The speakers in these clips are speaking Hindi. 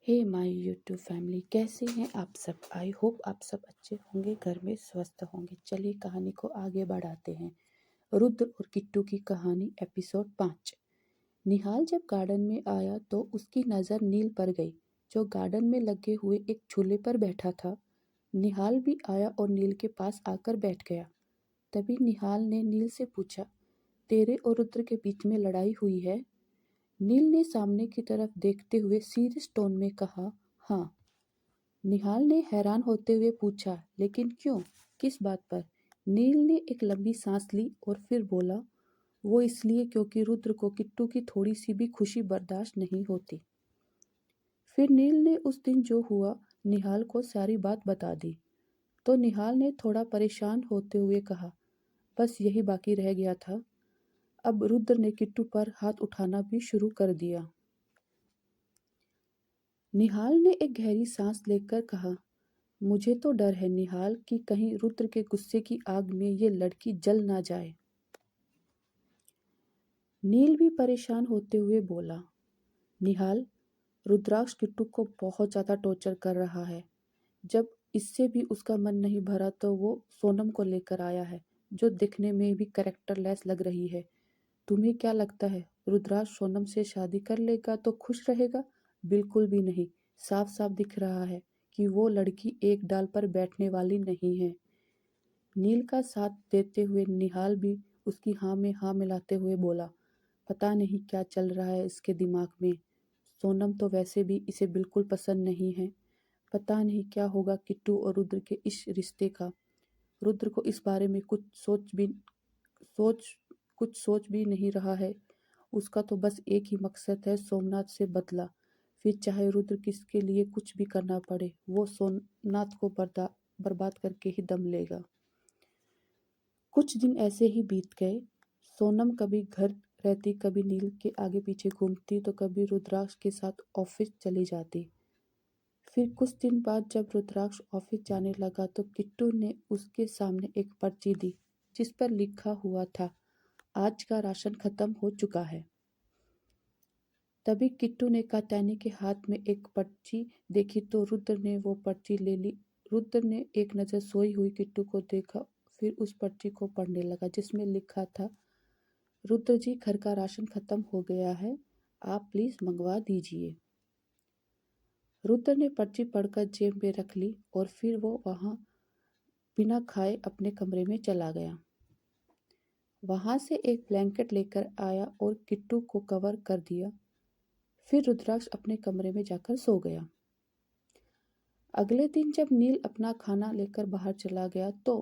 हे माय यूट्यूब फैमिली, कैसे हैं आप सब। आई होप आप सब अच्छे होंगे, घर में स्वस्थ होंगे। चलिए कहानी को आगे बढ़ाते हैं। रुद्र और किट्टू की कहानी एपिसोड 5। निहाल जब गार्डन में आया तो उसकी नज़र नील पर गई, जो गार्डन में लगे हुए एक झूले पर बैठा था। निहाल भी आया और नील के पास आकर बैठ गया। तभी निहाल ने नील से पूछा, तेरे और रुद्र के बीच में लड़ाई हुई है। नील ने सामने की तरफ देखते हुए सीरियस टोन में कहा, हाँ। निहाल ने हैरान होते हुए पूछा, लेकिन क्यों, किस बात पर। नील ने एक लंबी सांस ली और फिर बोला, वो इसलिए क्योंकि रुद्र को किट्टू की थोड़ी सी भी खुशी बर्दाश्त नहीं होती। फिर नील ने उस दिन जो हुआ निहाल को सारी बात बता दी। तो निहाल ने थोड़ा परेशान होते हुए कहा, बस यही बाकी रह गया था। अब रुद्र ने किट्टू पर हाथ उठाना भी शुरू कर दिया। निहाल ने एक गहरी सांस लेकर कहा, मुझे तो डर है निहाल कि कहीं रुद्र के गुस्से की आग में ये लड़की जल ना जाए। नील भी परेशान होते हुए बोला, निहाल, रुद्राक्ष किट्टू को बहुत ज़्यादा टॉर्चर कर रहा है। जब इससे भी उसका मन नहीं भरा तो वो सोनम को लेकर आया है, जो दिखने में भी कैरेक्टरलेस लग रही है। तुम्हें क्या लगता है रुद्राक्ष सोनम से शादी कर लेगा तो खुश रहेगा? बिल्कुल भी नहीं। साफ साफ दिख रहा है कि वो लड़की एक डाल पर बैठने वाली नहीं है। नील का साथ देते हुए निहाल भी उसकी हाँ में हाँ मिलाते हुए बोला, पता नहीं क्या चल रहा है इसके दिमाग में। सोनम तो वैसे भी इसे बिल्कुल पसंद नहीं है। पता नहीं क्या होगा किट्टू और रुद्र के इस रिश्ते का। रुद्र को इस बारे में सोच कुछ सोच भी नहीं रहा है। उसका तो बस एक ही मकसद है, सोमनाथ से बदला। फिर चाहे रुद्र किसके लिए कुछ भी करना पड़े, वो सोमनाथ को बर्बाद करके ही दम लेगा। कुछ दिन ऐसे ही बीत गए। सोनम कभी घर रहती, कभी नील के आगे पीछे घूमती तो कभी रुद्राक्ष के साथ ऑफिस चली जाती। फिर कुछ दिन बाद जब रुद्राक्ष ऑफिस जाने लगा तो किट्टू ने उसके सामने एक पर्ची दी, जिस पर लिखा हुआ था, आज का राशन खत्म हो चुका है। तभी किट्टू ने कात्यायनी के हाथ में एक पर्ची देखी तो रुद्र ने वो पर्ची ले ली। रुद्र ने एक नज़र सोई हुई किट्टू को देखा, फिर उस पर्ची को पढ़ने लगा, जिसमें लिखा था, रुद्र जी, घर का राशन खत्म हो गया है, आप प्लीज मंगवा दीजिए। रुद्र ने पर्ची पढ़कर जेब में रख ली और फिर वो वहां बिना खाए अपने कमरे में चला गया। वहां से एक ब्लैंकेट लेकर आया और किट्टू को कवर कर दिया। फिर रुद्राक्ष अपने कमरे में जाकर सो गया। अगले दिन जब नील अपना खाना लेकर बाहर चला गया तो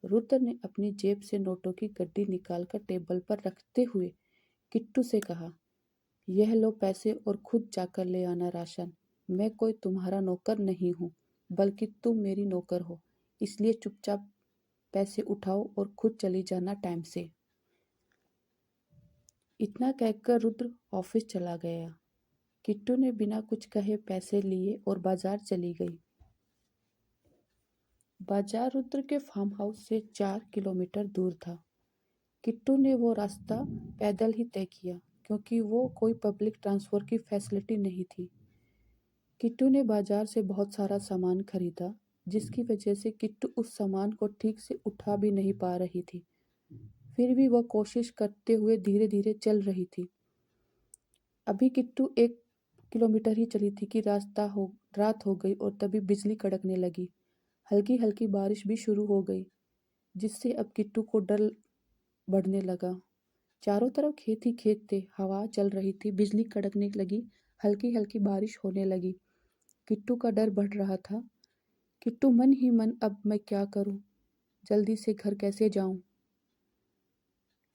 रुद्र ने अपनी जेब से नोटों की गड्डी निकालकर टेबल पर रखते हुए किट्टू से कहा, यह लो पैसे और खुद जाकर ले आना राशन। मैं कोई तुम्हारा नौकर नहीं हूँ, बल्कि तुम मेरी नौकर हो, इसलिए चुपचाप पैसे उठाओ और खुद चली जाना टाइम से। इतना कहकर रुद्र ऑफिस चला गया। किट्टू ने बिना कुछ कहे पैसे लिए और बाजार चली गई। बाजार रुद्र के फार्म हाउस से 4 किलोमीटर दूर था। किट्टू ने वो रास्ता पैदल ही तय किया, क्योंकि वो कोई पब्लिक ट्रांसपोर्ट की फैसिलिटी नहीं थी। किट्टू ने बाजार से बहुत सारा सामान खरीदा, जिसकी वजह से किट्टू उस सामान को ठीक से उठा भी नहीं पा रही थी। फिर भी वह कोशिश करते हुए धीरे धीरे चल रही थी। अभी किट्टू 1 किलोमीटर ही चली थी कि रात हो गई और तभी बिजली कड़कने लगी। हल्की हल्की बारिश भी शुरू हो गई, जिससे अब किट्टू को डर बढ़ने लगा। चारों तरफ खेत ही खेत थे, हवा चल रही थी, बिजली कड़कने लगी, हल्की हल्की बारिश होने लगी। किट्टू का डर बढ़ रहा था। किट्टू मन ही मन, अब मैं क्या करूं, जल्दी से घर कैसे जाऊं।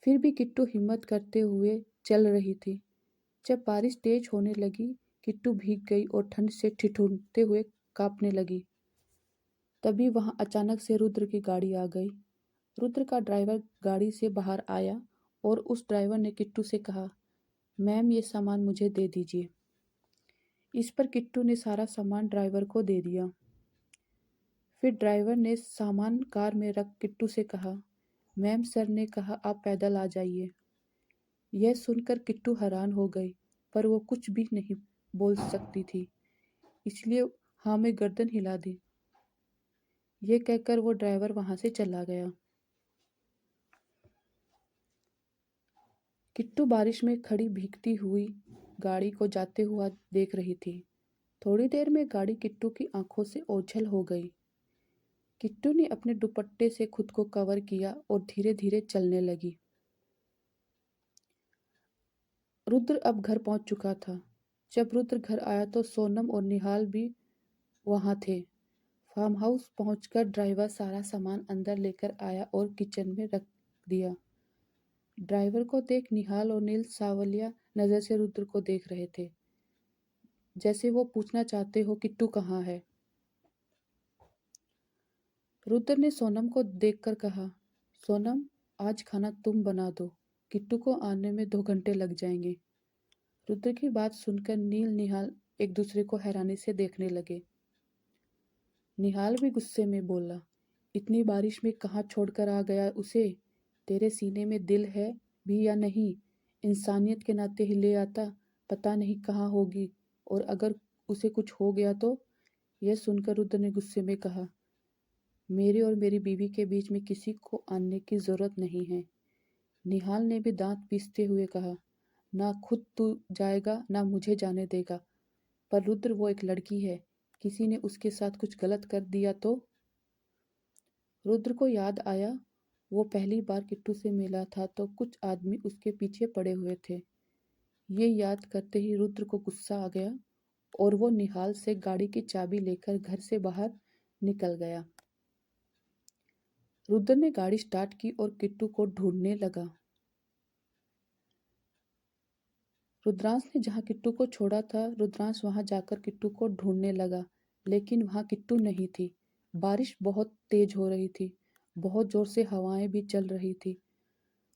फिर भी किट्टू हिम्मत करते हुए चल रही थी। जब बारिश तेज होने लगी, किट्टू भीग गई और ठंड से ठिठुरते हुए कांपने लगी। तभी वहां अचानक से रुद्र की गाड़ी आ गई। रुद्र का ड्राइवर गाड़ी से बाहर आया और उस ड्राइवर ने किट्टू से कहा, मैम, ये सामान मुझे दे दीजिए। इस पर किट्टू ने सारा सामान ड्राइवर को दे दिया। फिर ड्राइवर ने सामान कार में रख किट्टू से कहा, मैम, सर ने कहा आप पैदल आ जाइए। यह सुनकर किट्टू हैरान हो गई, पर वो कुछ भी नहीं बोल सकती थी। इसलिए हाँ में गर्दन हिला दी। ये कहकर वो ड्राइवर वहां से चला गया। किट्टू बारिश में खड़ी भीगती हुई गाड़ी को जाते हुआ देख रही थी। थोड़ी देर में गाड़ी किट्टू की आंखों से ओझल हो गई। किट्टू ने अपने दुपट्टे से खुद को कवर किया और धीरे धीरे चलने लगी। रुद्र अब घर पहुंच चुका था। जब रुद्र घर आया तो सोनम और निहाल भी वहां थे। फार्म हाउस पहुंचकर ड्राइवर सारा सामान अंदर लेकर आया और किचन में रख दिया। ड्राइवर को देख निहाल और नील सावलिया नजर से रुद्र को देख रहे थे, जैसे वो पूछना चाहते हो किट्टू कहाँ है। रुद्र ने सोनम को देखकर कहा, सोनम, आज खाना तुम बना दो, किट्टू को आने में 2 घंटे लग जाएंगे। रुद्र की बात सुनकर नील निहाल एक दूसरे को हैरानी से देखने लगे। निहाल भी गुस्से में बोला, इतनी बारिश में कहाँ छोड़कर आ गया उसे? तेरे सीने में दिल है भी या नहीं? इंसानियत के नाते ही ले आता, पता नहीं कहाँ होगी, और अगर उसे कुछ हो गया तो? यह सुनकर रुद्र ने गुस्से में कहा, मेरे और मेरी बीवी के बीच में किसी को आने की जरूरत नहीं है। निहाल ने भी दांत पीसते हुए कहा, ना खुद तू जाएगा ना मुझे जाने देगा। पर रुद्र, वो एक लड़की है, किसी ने उसके साथ कुछ गलत कर दिया तो? रुद्र को याद आया, वो पहली बार किट्टू से मिला था तो कुछ आदमी उसके पीछे पड़े हुए थे। ये याद करते ही रुद्र को गुस्सा आ गया और वो निहाल से गाड़ी की चाबी लेकर घर से बाहर निकल गया। रुद्र ने गाड़ी स्टार्ट की और किट्टू को ढूंढने लगा। रुद्रांश ने जहाँ किट्टू को छोड़ा था, रुद्रांश वहां जाकर किट्टू को ढूंढने लगा, लेकिन वहां किट्टू नहीं थी। बारिश बहुत तेज हो रही थी, बहुत जोर से हवाएं भी चल रही थी।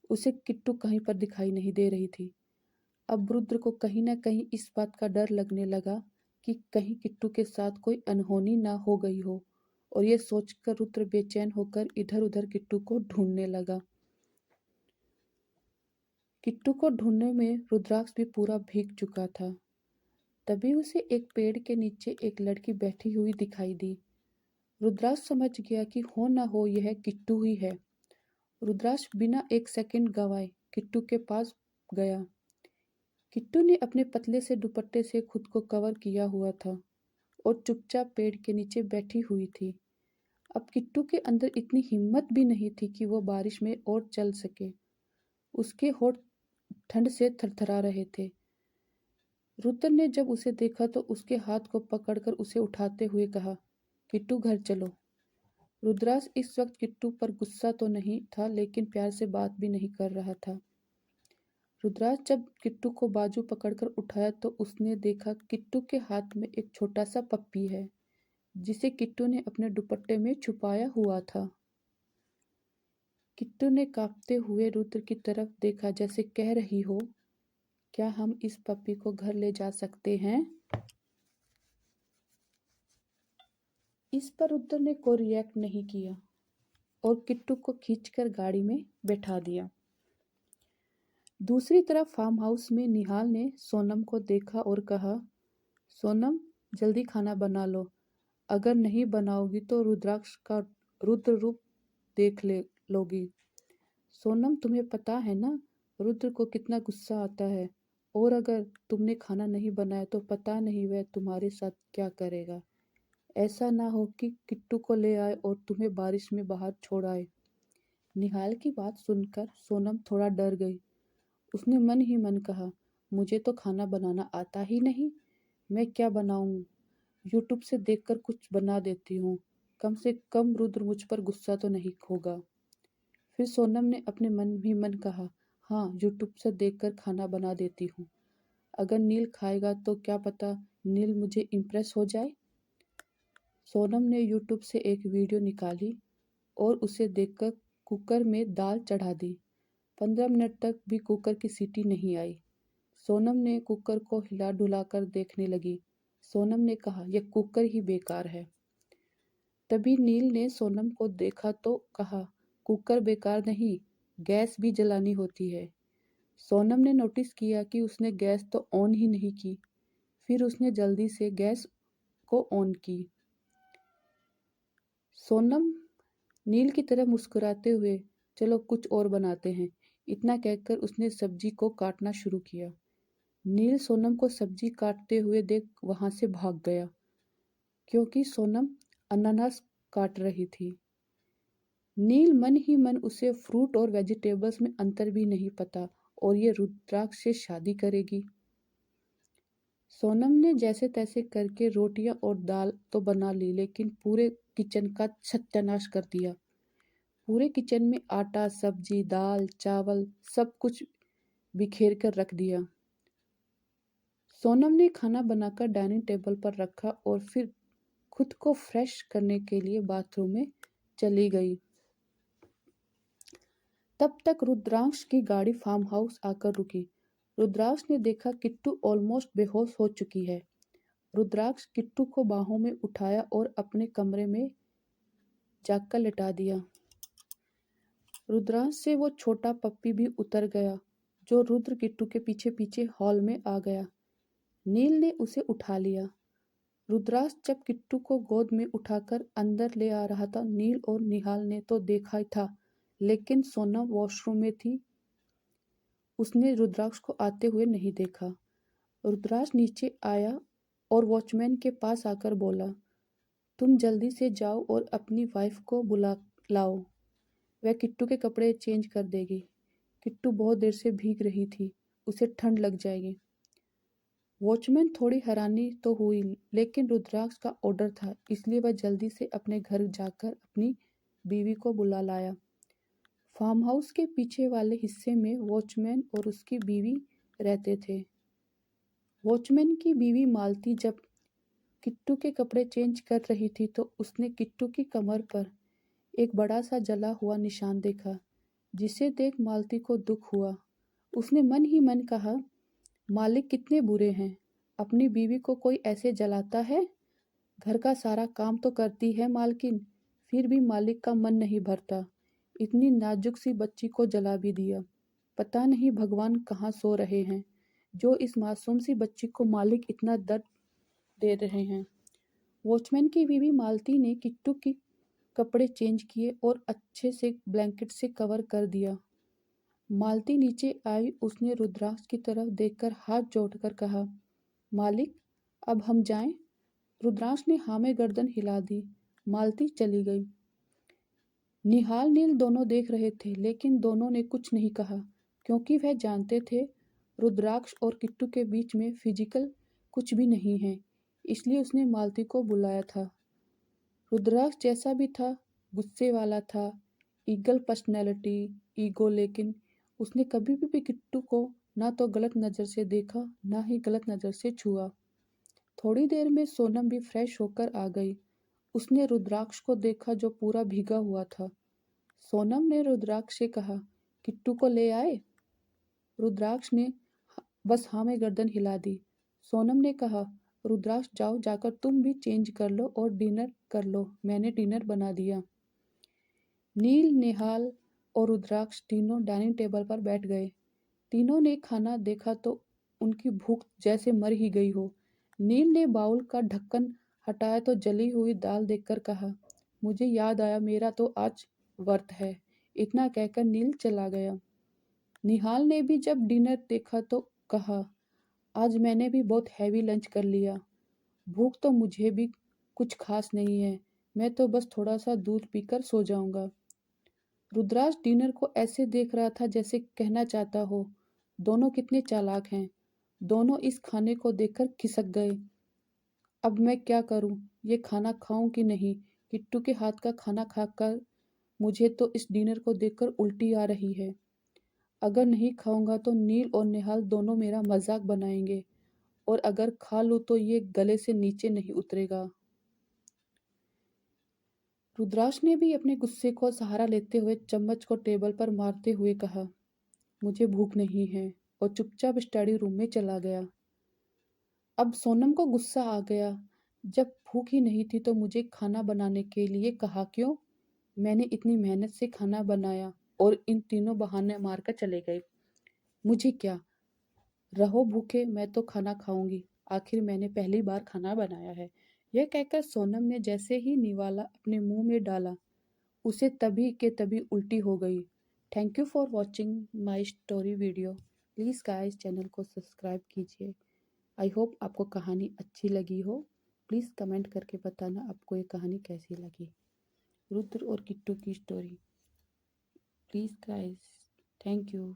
उसे किट्टू कहीं पर दिखाई नहीं दे रही थी। अब रुद्र को कहीं ना कहीं इस बात का डर लगने लगा कि कहीं किट्टू के साथ कोई अनहोनी ना हो गई हो, और ये सोचकर रुद्र बेचैन होकर इधर उधर किट्टू को ढूंढने लगा। किट्टू को ढूंढने में रुद्राक्ष भी पूरा भीग चुका था। तभी उसे एक पेड़ के नीचे एक लड़की बैठी हुई दिखाई दी। रुद्राक्ष समझ गया कि हो ना हो यह किट्टू ही है। रुद्राक्ष बिना एक सेकंड गवाए किट्टू के पास गया। किट्टू ने अपने पतले से दुपट्टे से खुद को कवर किया हुआ था और चुपचाप पेड़ के नीचे बैठी हुई थी। अब किट्टू के अंदर इतनी हिम्मत भी नहीं थी कि वो बारिश में और चल सके। उसके होठ ठंड से थरथरा रहे थे। रुद्र ने जब उसे देखा तो उसके हाथ को पकड़कर उसे उठाते हुए कहा, किट्टू घर चलो। रुद्राक्ष इस वक्त किट्टू पर गुस्सा तो नहीं था, लेकिन प्यार से बात भी नहीं कर रहा था। रुद्राक्ष जब किट्टू को बाजू पकड़कर उठाया तो उसने देखा किट्टू के हाथ में एक छोटा सा पप्पी है, जिसे किट्टू ने अपने दुपट्टे में छुपाया हुआ था। किट्टू ने कांपते हुए रुद्र की तरफ देखा, जैसे कह रही हो, क्या हम इस पप्पी को घर ले जा सकते हैं? इस पर रुद्र ने कोई रिएक्ट नहीं किया और किट्टू को खींचकर गाड़ी में बैठा दिया। दूसरी तरफ फार्म हाउस में निहाल ने सोनम को देखा और कहा, सोनम, जल्दी खाना बना लो, अगर नहीं बनाओगी तो रुद्राक्ष का रुद्र रूप देख ले लोगी। सोनम, तुम्हें पता है ना रुद्र को कितना गुस्सा आता है, और अगर तुमने खाना नहीं बनाया तो पता नहीं वह तुम्हारे साथ क्या करेगा। ऐसा ना हो कि किट्टू को ले आए और तुम्हें बारिश में बाहर छोड़ आए। निहाल की बात सुनकर सोनम थोड़ा डर गई। उसने मन ही मन कहा, मुझे तो खाना बनाना आता ही नहीं, मैं क्या बनाऊं? यूट्यूब से देखकर कुछ बना देती हूँ, कम से कम रुद्र मुझ पर गुस्सा तो नहीं होगा। फिर सोनम ने अपने मन ही मन कहा, हाँ, यूट्यूब से देखकर खाना बना देती हूँ, अगर नील खाएगा तो क्या पता नील मुझे इम्प्रेस हो जाए। सोनम ने यूट्यूब से एक वीडियो निकाली और उसे देखकर कुकर में दाल चढ़ा दी। 15 मिनट तक भी कुकर की सीटी नहीं आई। सोनम ने कुकर को हिला डुला कर देखने लगी। सोनम ने कहा, यह कुकर ही बेकार है। तभी नील ने सोनम को देखा तो कहा, कुकर बेकार नहीं, गैस भी जलानी होती है। सोनम ने नोटिस किया कि उसने गैस तो ऑन ही नहीं की। फिर उसने जल्दी से गैस को ऑन की। सोनम नील की तरफ मुस्कुराते हुए, चलो कुछ और बनाते हैं, इतना कहकर उसने सब्जी को काटना शुरू किया। नील सोनम को सब्जी काटते हुए देख वहां से भाग गया, क्योंकि सोनम अनानास काट रही थी। नील मन ही मन उसे फ्रूट और वेजिटेबल्स में अंतर भी नहीं पता, और ये रुद्राक्ष से शादी करेगी। सोनम ने जैसे तैसे करके रोटियां और दाल तो बना ली, लेकिन पूरे किचन का सत्यानाश कर दिया। पूरे किचन में आटा, सब्जी, दाल, चावल सब कुछ बिखेर कर रख दिया। सोनम ने खाना बनाकर डाइनिंग टेबल पर रखा और फिर खुद को फ्रेश करने के लिए बाथरूम में चली गई। तब तक रुद्रांश की गाड़ी फार्म हाउस आकर रुकी। रुद्राक्ष ने देखा किट्टू ऑलमोस्ट बेहोश हो चुकी है। रुद्राक्ष किट्टू को बाहों में उठाया और अपने कमरे में जाकर लिटा दिया। रुद्रांश से वो छोटा पप्पी भी उतर गया, जो रुद्र किट्टू के पीछे पीछे हॉल में आ गया। नील ने उसे उठा लिया। रुद्राक्ष जब किट्टू को गोद में उठाकर अंदर ले आ रहा था, नील और निहाल ने तो देखा था, लेकिन सोनम वॉशरूम में थी। उसने रुद्राक्ष को आते हुए नहीं देखा। रुद्राक्ष नीचे आया और वॉचमैन के पास आकर बोला, तुम जल्दी से जाओ और अपनी वाइफ को बुला लाओ, वह किट्टू के कपड़े चेंज कर देगी। किट्टू बहुत देर से भीग रही थी, उसे ठंड लग जाएगी। वॉचमैन थोड़ी हैरानी तो हुई, लेकिन रुद्राक्ष का ऑर्डर था, इसलिए वह जल्दी से अपने घर जाकर अपनी बीवी को बुला लाया। फार्म हाउस के पीछे वाले हिस्से में वॉचमैन और उसकी बीवी रहते थे। वॉचमैन की बीवी मालती जब किट्टू के कपड़े चेंज कर रही थी, तो उसने किट्टू की कमर पर एक बड़ा सा जला हुआ निशान देखा, जिसे देख मालती को दुख हुआ। उसने मन ही मन कहा, मालिक कितने बुरे हैं, अपनी बीवी को कोई ऐसे जलाता है। घर का सारा काम तो करती है मालकिन, फिर भी मालिक का मन नहीं भरता। इतनी नाजुक सी बच्ची को जला भी दिया। पता नहीं भगवान कहाँ सो रहे हैं, जो इस मासूम सी बच्ची को मालिक इतना दर्द दे रहे हैं। वॉचमैन की बीवी मालती ने किट्टू की कपड़े चेंज किए और अच्छे से ब्लैंकेट से कवर कर दिया। मालती नीचे आई। उसने रुद्राक्ष की तरफ देखकर हाथ जोड़कर कहा, मालिक अब हम जाएं? रुद्राक्ष ने हाँ में गर्दन हिला दी। मालती चली गई। निहाल नील दोनों देख रहे थे, लेकिन दोनों ने कुछ नहीं कहा, क्योंकि वह जानते थे रुद्राक्ष और किट्टू के बीच में फिजिकल कुछ भी नहीं है। इसलिए उसने मालती को बुलाया था। रुद्राक्ष जैसा भी था, गुस्से वाला था, ईगल पर्सनैलिटी, ईगो, लेकिन उसने कभी भी किट्टू को ना तो गलत नज़र से देखा, ना ही गलत नज़र से छुआ। थोड़ी देर में सोनम भी फ्रेश होकर आ गई। उसने रुद्राक्ष को देखा, जो पूरा भीगा हुआ था। सोनम ने रुद्राक्ष से कहा, किट्टू को ले आए? रुद्राक्ष ने बस हाँ में गर्दन हिला दी। सोनम ने कहा, रुद्राक्ष जाओ, जाकर तुम भी चेंज कर लो और डिनर कर लो, मैंने डिनर बना दिया। नील, निहाल और रुद्राक्ष तीनों डाइनिंग टेबल पर बैठ गए। तीनों ने खाना देखा तो उनकी भूख जैसे मर ही गई हो। नील ने बाउल का ढक्कन हटाया तो जली हुई दाल देखकर कहा, मुझे याद आया, मेरा तो आज व्रत है। इतना कहकर नील चला गया। निहाल ने भी जब डिनर देखा तो कहा, आज मैंने भी बहुत हैवी लंच कर लिया। भूख तो मुझे भी कुछ खास नहीं है, मैं तो बस थोड़ा सा दूध पीकर सो जाऊंगा। रुद्राक्ष डिनर को ऐसे देख रहा था जैसे कहना चाहता हो, दोनों कितने चालाक हैं। दोनों इस खाने को देखकर खिसक गए। अब मैं क्या करूं, ये खाना खाऊं कि नहीं? किट्टू के हाथ का खाना खाकर मुझे तो इस डिनर को देखकर उल्टी आ रही है। अगर नहीं खाऊंगा तो नील और निहाल दोनों मेरा मजाक बनाएंगे, और अगर खा लूं तो ये गले से नीचे नहीं उतरेगा। रुद्राक्ष ने भी अपने गुस्से को सहारा लेते हुए चम्मच को टेबल पर मारते हुए कहा, मुझे भूख नहीं है, और चुपचाप स्टडी रूम में चला गया। अब सोनम को गुस्सा आ गया, जब भूख ही नहीं थी तो मुझे खाना बनाने के लिए कहा क्यों? मैंने इतनी मेहनत से खाना बनाया और इन तीनों बहाने मारकर चले गए। मुझे क्या, रहो भूखे, मैं तो खाना खाऊंगी, आखिर मैंने पहली बार खाना बनाया है। यह कहकर सोनम ने जैसे ही निवाला अपने मुंह में डाला, उसे तभी के तभी उल्टी हो गई। Thank you for watching my story video. Please guys channel को सब्सक्राइब कीजिए। आई होप आपको कहानी अच्छी लगी हो। प्लीज़ कमेंट करके बताना आपको ये कहानी कैसी लगी। रुद्र और किट्टू की story. Please guys, thank you.